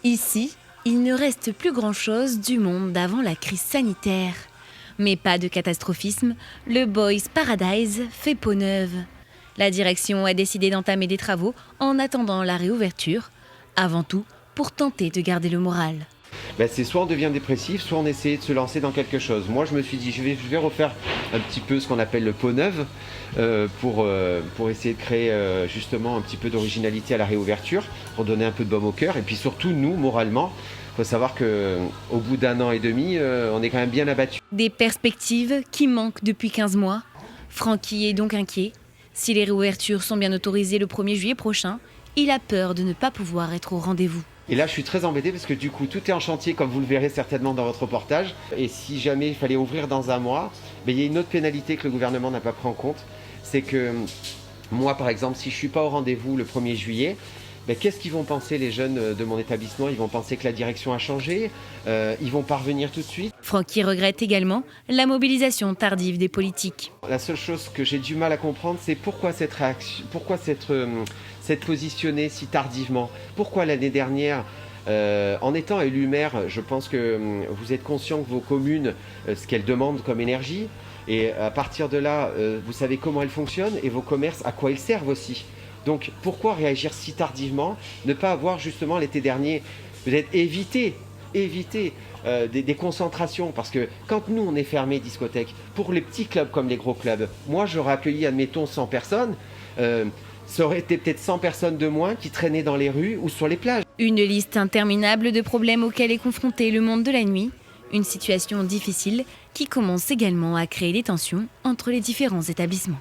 Ici, il ne reste plus grand-chose du monde d'avant la crise sanitaire. Mais pas de catastrophisme, le Boys Paradise fait peau neuve. La direction a décidé d'entamer des travaux en attendant la réouverture, avant tout pour tenter de garder le moral. C'est soit on devient dépressif, soit on essaie de se lancer dans quelque chose. Moi, je me suis dit, je vais refaire un petit peu ce qu'on appelle le peau neuve pour essayer de créer justement un petit peu d'originalité à la réouverture, pour donner un peu de baume au cœur. Et puis surtout, nous, moralement, il faut savoir qu'au bout d'1 an et demi, on est quand même bien abattu. Des perspectives qui manquent depuis 15 mois. Francky est donc inquiet. Si les réouvertures sont bien autorisées le 1er juillet prochain, il a peur de ne pas pouvoir être au rendez-vous. Et là, je suis très embêté parce que du coup, tout est en chantier, comme vous le verrez certainement dans votre reportage. Et si jamais il fallait ouvrir dans 1 mois, il y a une autre pénalité que le gouvernement n'a pas pris en compte. C'est que moi, par exemple, si je ne suis pas au rendez-vous le 1er juillet, qu'est-ce qu'ils vont penser les jeunes de mon établissement? Ils vont penser que la direction a changé, ils vont pas revenir tout de suite. Francky regrette également la mobilisation tardive des politiques. La seule chose que j'ai du mal à comprendre, c'est pourquoi cette réaction, pourquoi s'être positionné si tardivement. Pourquoi l'année dernière, en étant élu maire, je pense que vous êtes conscient que vos communes, ce qu'elles demandent comme énergie, et à partir de là, vous savez comment elles fonctionnent et vos commerces, à quoi ils servent aussi. Donc pourquoi réagir si tardivement? Ne pas avoir justement l'été dernier, peut-être éviter des concentrations. Parce que quand nous on est fermé discothèque, pour les petits clubs comme les gros clubs, moi j'aurais accueilli admettons 100 personnes, ça aurait été peut-être 100 personnes de moins qui traînaient dans les rues ou sur les plages. Une liste interminable de problèmes auxquels est confronté le monde de la nuit. Une situation difficile qui commence également à créer des tensions entre les différents établissements.